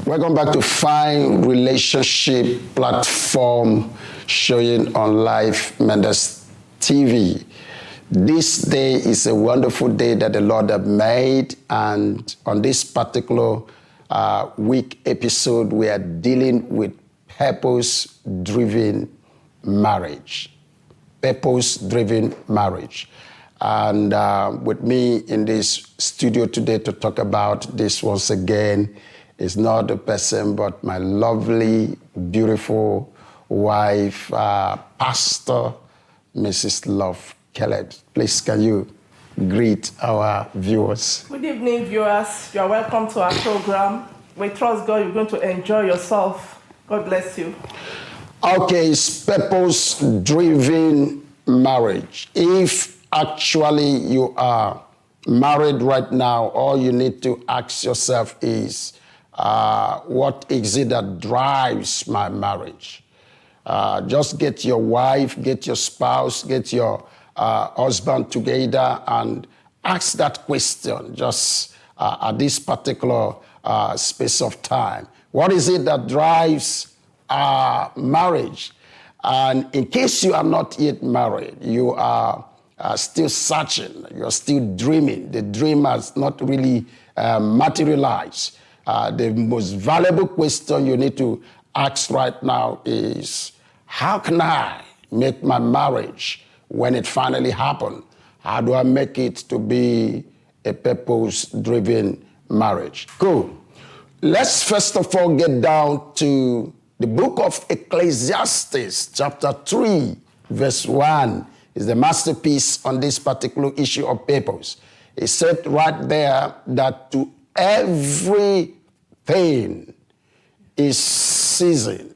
Welcome back to F.I.N.D Relationship platform showing on live Mendes TV. This day is a wonderful day that the Lord has made, and on this particular week episode, we are dealing with purpose-driven marriage. Purpose-driven marriage. And with me in this studio today to talk about this once again is not a person but my lovely, beautiful wife, Pastor Mrs. Love Caleb. Please, can you greet our viewers? Good evening, viewers. You are welcome to our program. We trust God you're going to enjoy yourself. God bless you. Okay, it's purpose-driven marriage. If actually you are married right now, all you need to ask yourself is, what is it that drives my marriage? Just get your wife, get your spouse, get your husband together and ask that question just at this particular space of time. What is it that drives marriage? And in case you are not yet married, you are still searching, you're still dreaming. The dream has not really materialized. The most valuable question you need to ask right now is, how can I make my marriage, when it finally happens, how do I make it to be a purpose-driven marriage? Cool. Let's first of all get down to the book of Ecclesiastes, chapter 3, verse 1, is the masterpiece on this particular issue of purpose. It said right there that to everything is season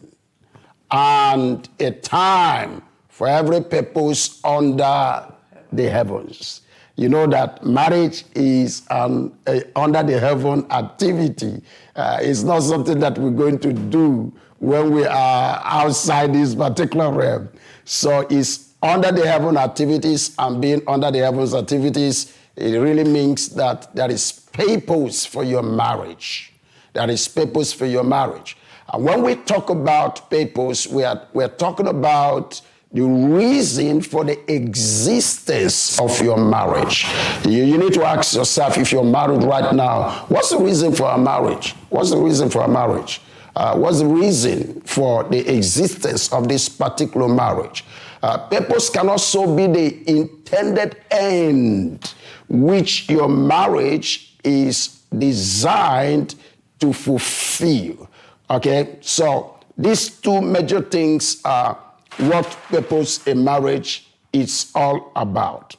and a time for every purpose under the heavens. You know that marriage is an under the heaven activity. It's not something that we're going to do when we are outside this particular realm. So it's under the heaven activities, and being under the heavens activities, it really means that there is purpose for your marriage. There is purpose for your marriage. And when we talk about purpose, we're talking about the reason for the existence of your marriage. You need to ask yourself, if you're married right now, what's the reason for a marriage? What's the reason for a marriage? What's the reason for the existence of this particular marriage? Purpose can also be the intended end which your marriage is designed to fulfill. Okay, so these two major things are what purpose a marriage is all about.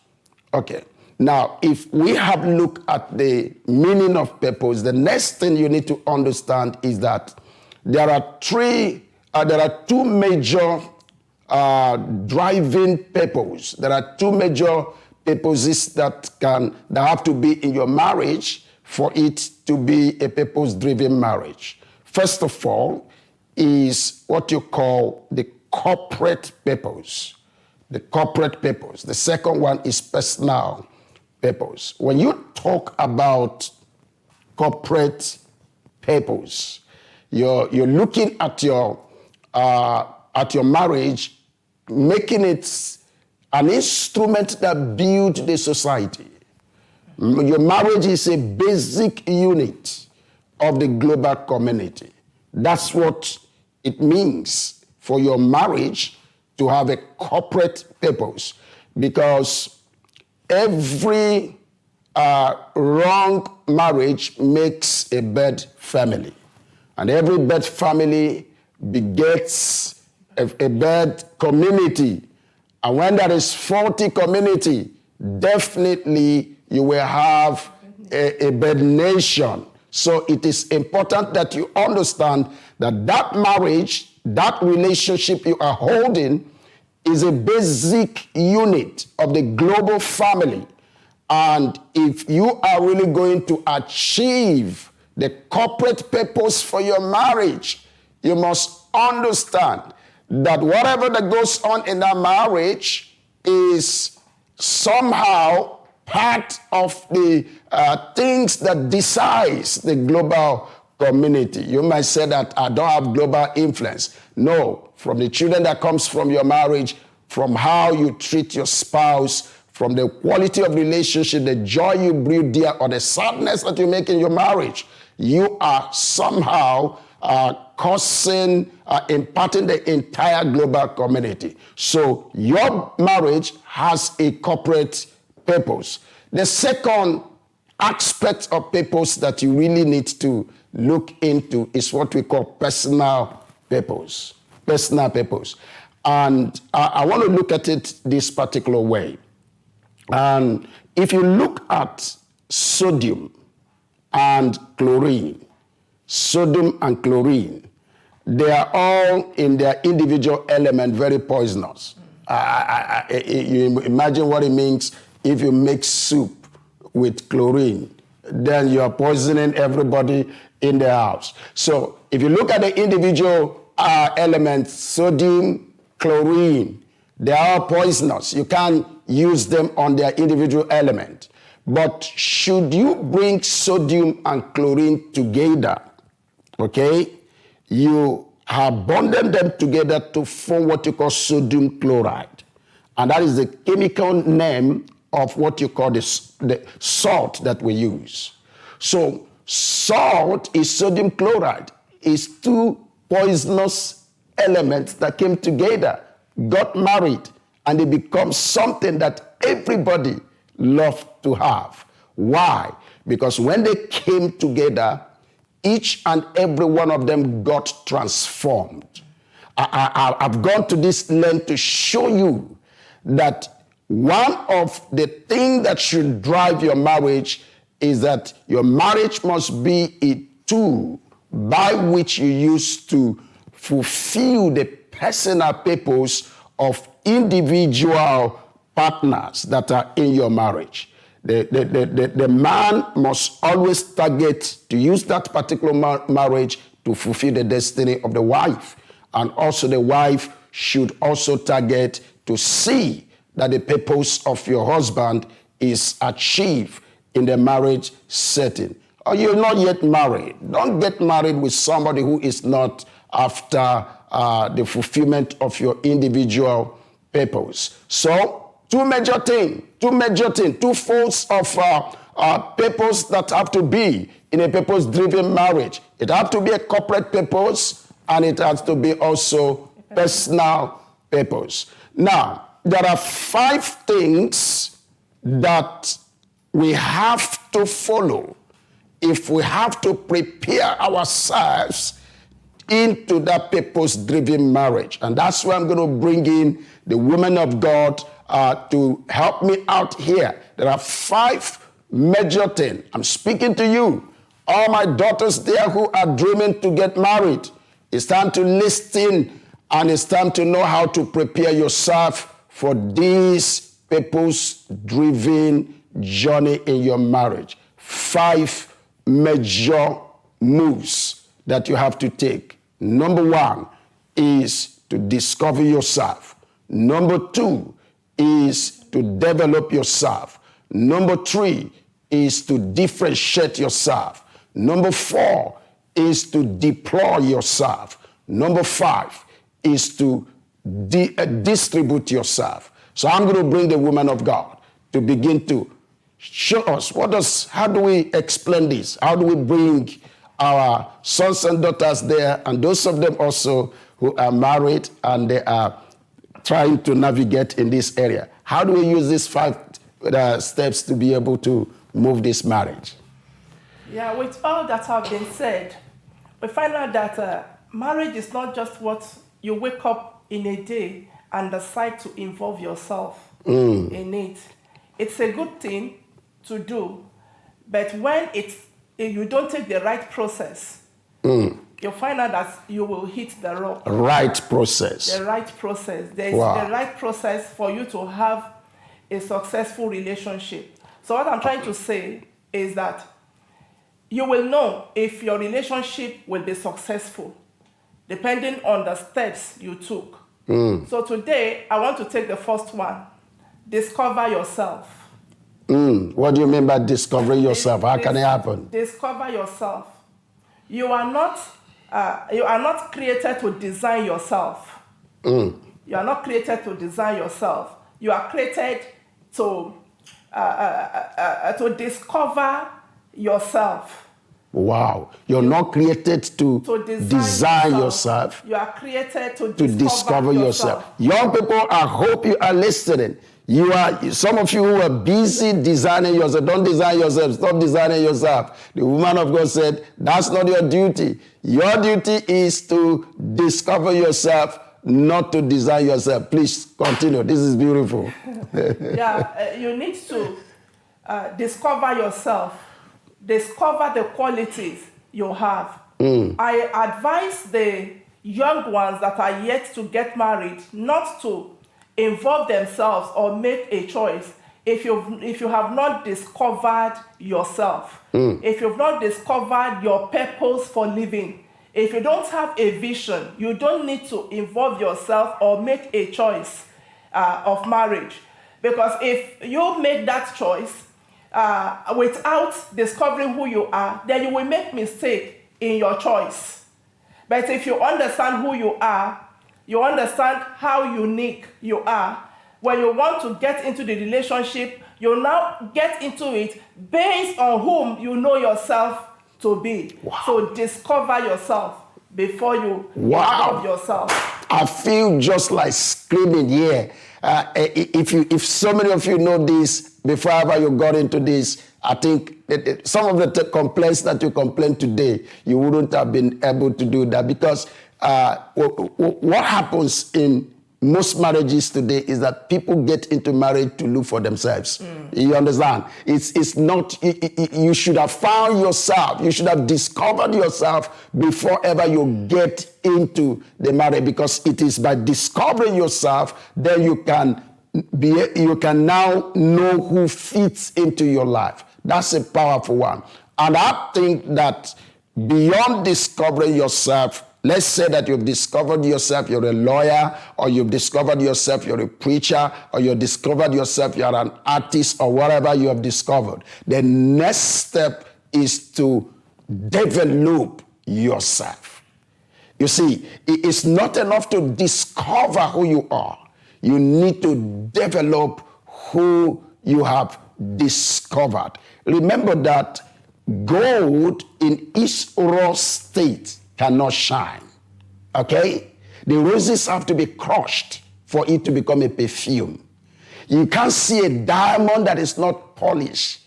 Okay, now if we have looked at the meaning of purpose, the next thing you need to understand is that there are two major driving purpose. There are two major purposes that have to be in your marriage for it to be a purpose-driven marriage. First of all is what you call the corporate purpose. The corporate purpose. The second one is personal purpose. When you talk about corporate purpose, you're looking at your marriage, making it an instrument that builds the society. Your marriage is a basic unit of the global community. That's what it means for your marriage to have a corporate purpose, because every wrong marriage makes a bad family, and every bad family begets a bad community. And when there is faulty community, definitely you will have a bad nation. So it is important that you understand that that marriage, that relationship you are holding is a basic unit of the global family. And if you are really going to achieve the corporate purpose for your marriage, you must understand that whatever that goes on in that marriage is somehow part of the things that decides the global community. You might say that I don't have global influence. No, from the children that comes from your marriage, from how you treat your spouse, from the quality of relationship, the joy you breathe there, or the sadness that you make in your marriage, you are somehow imparting the entire global community. So your marriage has a corporate purpose. The second aspect of purpose that you really need to look into is what we call personal purpose. Personal purpose. And I want to look at it this particular way. And if you look at sodium and chlorine, they are all in their individual element very poisonous. You imagine what it means if you mix soup with chlorine, then you are poisoning everybody in the house. So if you look at the individual elements, sodium, chlorine, they are all poisonous. You can't use them on their individual element. But should you bring sodium and chlorine together, okay, you have bonded them together to form what you call sodium chloride. And that is the chemical name of what you call the salt that we use. So salt is sodium chloride. It's two poisonous elements that came together, got married, and they become something that everybody loved to have. Why? Because when they came together, each and every one of them got transformed. I've gone to this length to show you that one of the things that should drive your marriage is that your marriage must be a tool by which you use to fulfill the personal purpose of individual partners that are in your marriage. The man must always target to use that particular marriage to fulfill the destiny of the wife. And also the wife should also target to see that the purpose of your husband is achieved in the marriage setting. Or you're not yet married. Don't get married with somebody who is not after the fulfillment of your individual purpose. So, two major things, two folds of purpose that have to be in a purpose-driven marriage. It has to be a corporate purpose, and it has to be also personal purpose. Now, there are 5 things that we have to follow if we have to prepare ourselves into that purpose-driven marriage. And that's why I'm going to bring in the woman of God to help me out here. There are 5 major things. I'm speaking to you, all my daughters there who are dreaming to get married. It's time to listen, and it's time to know how to prepare yourself for this purpose-driven journey in your marriage. 5 major moves that you have to take. Number 1 is to discover yourself. Number 2 is to develop yourself. Number 3 is to differentiate yourself. Number 4 is to deploy yourself. Number 5 is to distribute yourself. So I'm going to bring the woman of God to begin to show us how do we explain this? How do we bring our sons and daughters there, and those of them also who are married and they are trying to navigate in this area? How do we use these 5 steps to be able to move this marriage? Yeah, with all that have been said, we find out that marriage is not just what you wake up in a day and decide to involve yourself in it. It's a good thing to do, but when you don't take the right process, you'll find out that you will hit the rock. Right process. The right process. There is the right process for you to have a successful relationship. So what I'm trying to say is that you will know if your relationship will be successful depending on the steps you took. So today, I want to take the first one. Discover yourself. What do you mean by discovering yourself? How can it happen? Discover yourself. You are not created to design yourself. You are not created to design yourself. You are created to discover yourself. Wow. You're not created to design yourself. You are created to discover yourself. Young people, I hope you are listening. Some of you who are busy designing yourself. Don't design yourself. Stop designing yourself. The woman of God said, that's not your duty. Your duty is to discover yourself, not to design yourself. Please continue. This is beautiful. You need to discover yourself. Discover the qualities you have. I advise the young ones that are yet to get married not to involve themselves or make a choice if you have not discovered yourself, if you've not discovered your purpose for living. If you don't have a vision, you don't need to involve yourself or make a choice of marriage. Because if you make that choice without discovering who you are, then you will make mistake in your choice. But if you understand who you are, you understand how unique you are, when you want to get into the relationship, you now get into it based on whom you know yourself to be. Wow. So discover yourself before you involve yourself. I feel just like screaming here. If so many of you know this, before ever you got into this, I think some of the complaints that you complained today, you wouldn't have been able to do that, because what happens in most marriages today is that people get into marriage to look for themselves. You understand? It's not, you should have found yourself. You should have discovered yourself before ever you get into the marriage, because it is by discovering yourself that you can now know who fits into your life. That's a powerful one. And I think that beyond discovering yourself, let's say that you've discovered yourself, you're a lawyer, or you've discovered yourself, you're a preacher, or you've discovered yourself, you're an artist, or whatever you have discovered. The next step is to develop yourself. You see, it's not enough to discover who you are. You need to develop who you have discovered. Remember that gold in its raw state cannot shine. Okay? The roses have to be crushed for it to become a perfume. You can't see a diamond that is not polished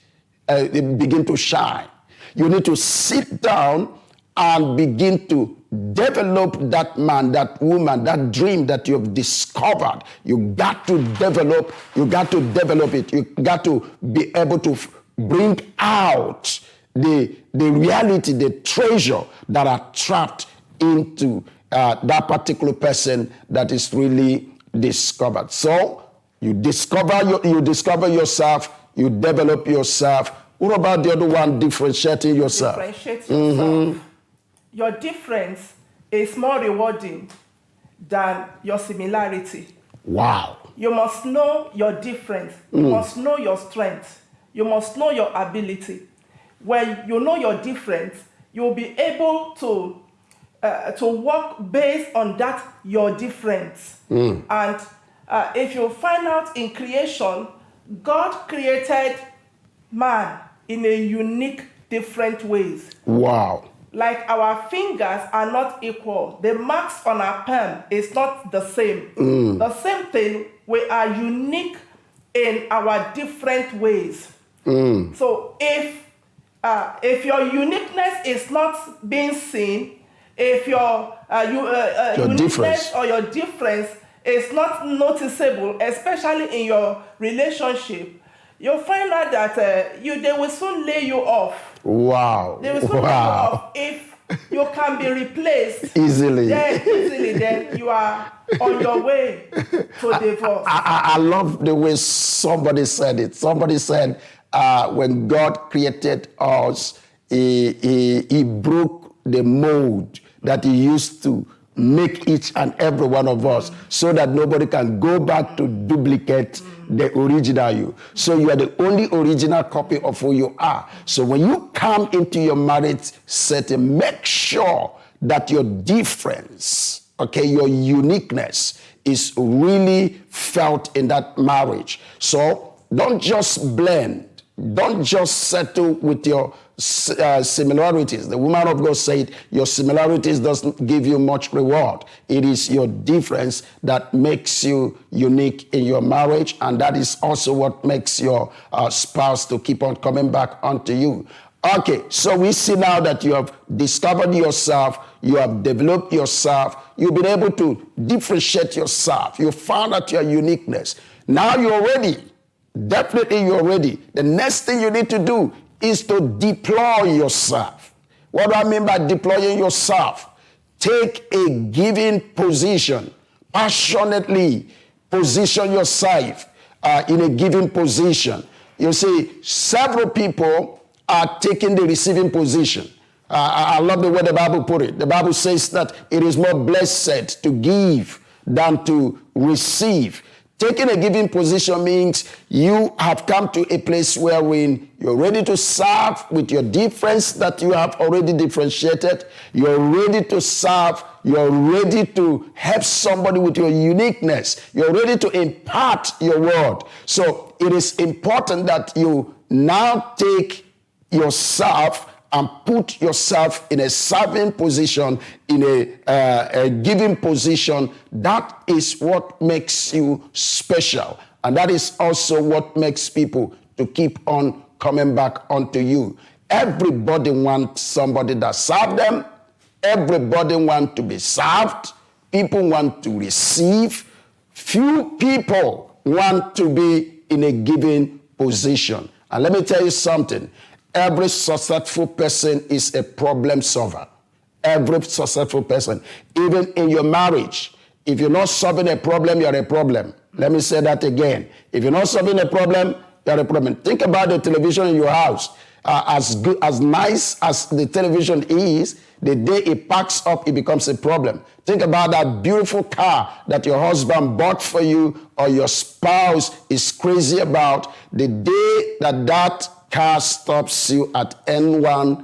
begin to shine. You need to sit down and begin to develop that man, that woman, that dream that you have discovered. You got to develop it. You got to be able to bring out the reality, the treasure that are trapped into that particular person that is really discovered. So you discover yourself, you develop yourself. What about the other one, differentiating yourself? Differentiate yourself. Your difference is more rewarding than your similarity. Wow. You must know your difference. You must know your strength. You must know your ability. When you know your difference, you'll be able to work based on that, your difference. And if you find out in creation, God created man in a unique, different ways. Wow. Like our fingers are not equal. The marks on our palm is not the same. The same thing, we are unique in our different ways. So if your uniqueness is not being seen, if your uniqueness or your difference is not noticeable, especially in your relationship, you'll find out that they will soon lay you off. Wow. They will soon lay you off. If you can be replaced easily, then you are on your way to divorce. I love the way somebody said it. Somebody said, when God created us, he broke the mold that he used to make each and every one of us so that nobody can go back to duplicate the original you. So you are the only original copy of who you are. So when you come into your marriage setting, make sure that your difference, okay, your uniqueness is really felt in that marriage. So don't just blend. Don't just settle with your similarities. The woman of God said, your similarities doesn't give you much reward. It is your difference that makes you unique in your marriage, and that is also what makes your spouse to keep on coming back onto you. Okay, so we see now that you have discovered yourself, you have developed yourself, you've been able to differentiate yourself, you found out your uniqueness. Now you're ready. Definitely you're ready. The next thing you need to do is to deploy yourself. What do I mean by deploying yourself? Take a given position. Passionately position yourself in a given position. You see, several people are taking the receiving position. I love the way the Bible put it. The Bible says that it is more blessed to give than to receive. Taking a given position means you have come to a place wherein you're ready to serve with your difference that you have already differentiated. You're ready to serve. You're ready to help somebody with your uniqueness. You're ready to impart your word. So it is important that you now take yourself and put yourself in a serving position, in a giving position. That is what makes you special. And that is also what makes people to keep on coming back onto you. Everybody wants somebody that serves them. Everybody wants to be served. People want to receive. Few people want to be in a given position. And let me tell you something. Every successful person is a problem solver. Every successful person. Even in your marriage, if you're not solving a problem, you're a problem. Let me say that again. If you're not solving a problem, you're a problem. Think about the television in your house. As good, as nice as the television is, the day it packs up, it becomes a problem. Think about that beautiful car that your husband bought for you or your spouse is crazy about. The day that car stops you at N1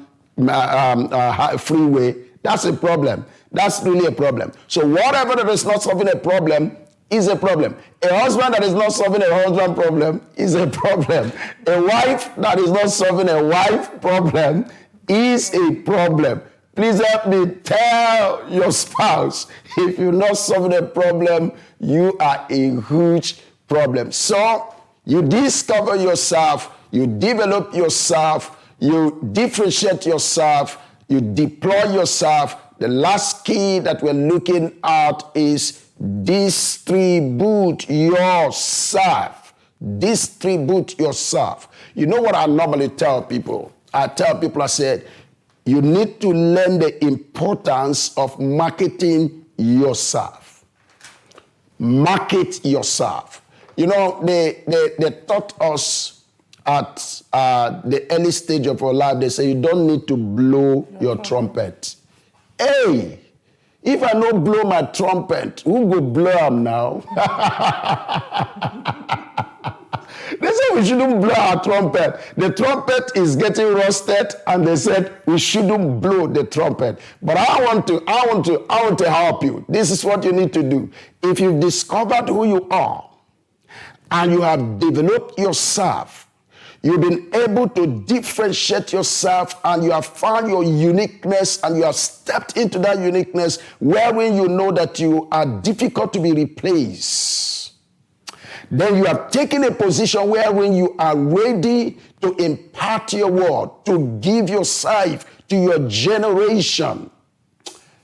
freeway, that's a problem. That's really a problem. So whatever that is not solving a problem is a problem. A husband that is not solving a husband problem is a problem. A wife that is not solving a wife problem is a problem. Please help me tell your spouse, if you're not solving a problem, you are a huge problem. So you discover yourself, you develop yourself, you differentiate yourself, you deploy yourself. The last key that we're looking at is distribute yourself. Distribute yourself. You know what I normally tell people? I said, you need to learn the importance of marketing yourself. Market yourself. You know, they taught us at the early stage of our life, they say you don't need to blow your trumpet. Hey, if I don't blow my trumpet, who go blow them now? They said we shouldn't blow our trumpet. The trumpet is getting rusted, and they said we shouldn't blow the trumpet. But I want to help you. This is what you need to do. If you've discovered who you are, and you have developed yourself, you've been able to differentiate yourself, and you have found your uniqueness, and you have stepped into that uniqueness wherein you know that you are difficult to be replaced. Then you have taken a position wherein you are ready to impart your word, to give yourself to your generation.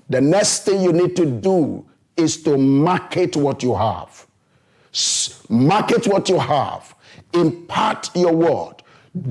The next thing you need to do is to market what you have. Market what you have. Impart your word.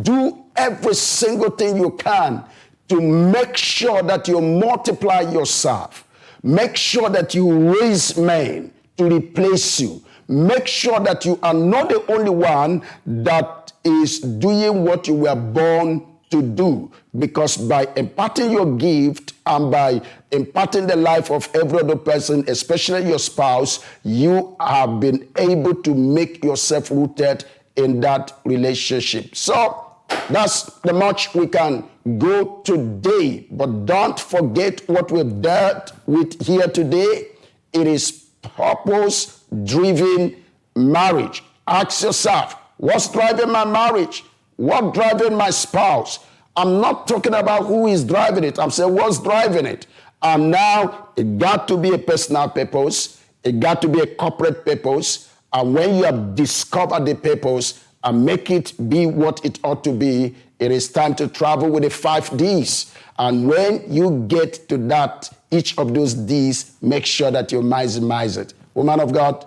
Do every single thing you can to make sure that you multiply yourself. Make sure that you raise men to replace you. Make sure that you are not the only one that is doing what you were born to do. Because by imparting your gift, and by imparting the life of every other person, especially your spouse, you have been able to make yourself rooted in that relationship. So that's the much we can go today. But don't forget what we've dealt with here today. It is purpose-driven marriage. Ask yourself, what's driving my marriage? What's driving my spouse? I'm not talking about who is driving it. I'm saying what's driving it. And now it got to be a personal purpose. It got to be a corporate purpose. And when you have discovered the purpose and make it be what it ought to be, it is time to travel with the 5 Ds. And when you get to that, each of those Ds, make sure that you maximize it. Woman of God.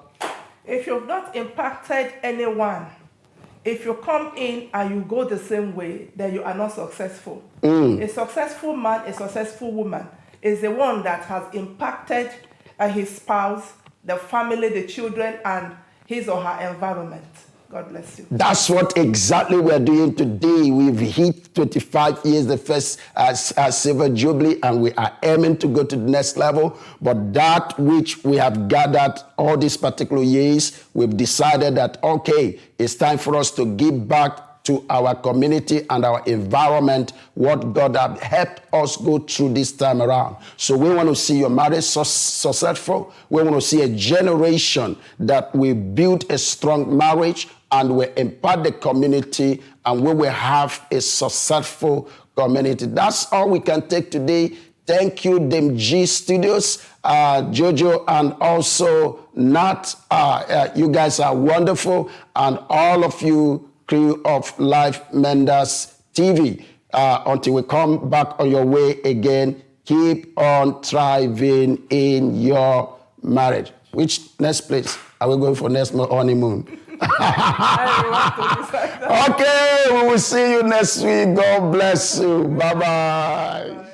If you've not impacted anyone, if you come in and you go the same way, then you are not successful. A successful man, a successful woman is the one that has impacted his spouse, the family, the children, and his or her environment. God bless you. That's what exactly we're doing today. We've hit 25 years, the first silver jubilee, and we are aiming to go to the next level. But that which we have gathered all these particular years, we've decided that, okay, it's time for us to give back to our community and our environment what God has helped us go through this time around. So we want to see your marriage successful. We want to see a generation that will build a strong marriage and will impart the community, and we will have a successful community. That's all we can take today. Thank you, DMG Studios, Jojo, and also Nat. You guys are wonderful, and all of you crew of Life Menders TV. Until we come back on your way again, keep on thriving in your marriage. Which next place? Are we going for next honeymoon? Okay, we will see you next week. God bless you. Bye-bye.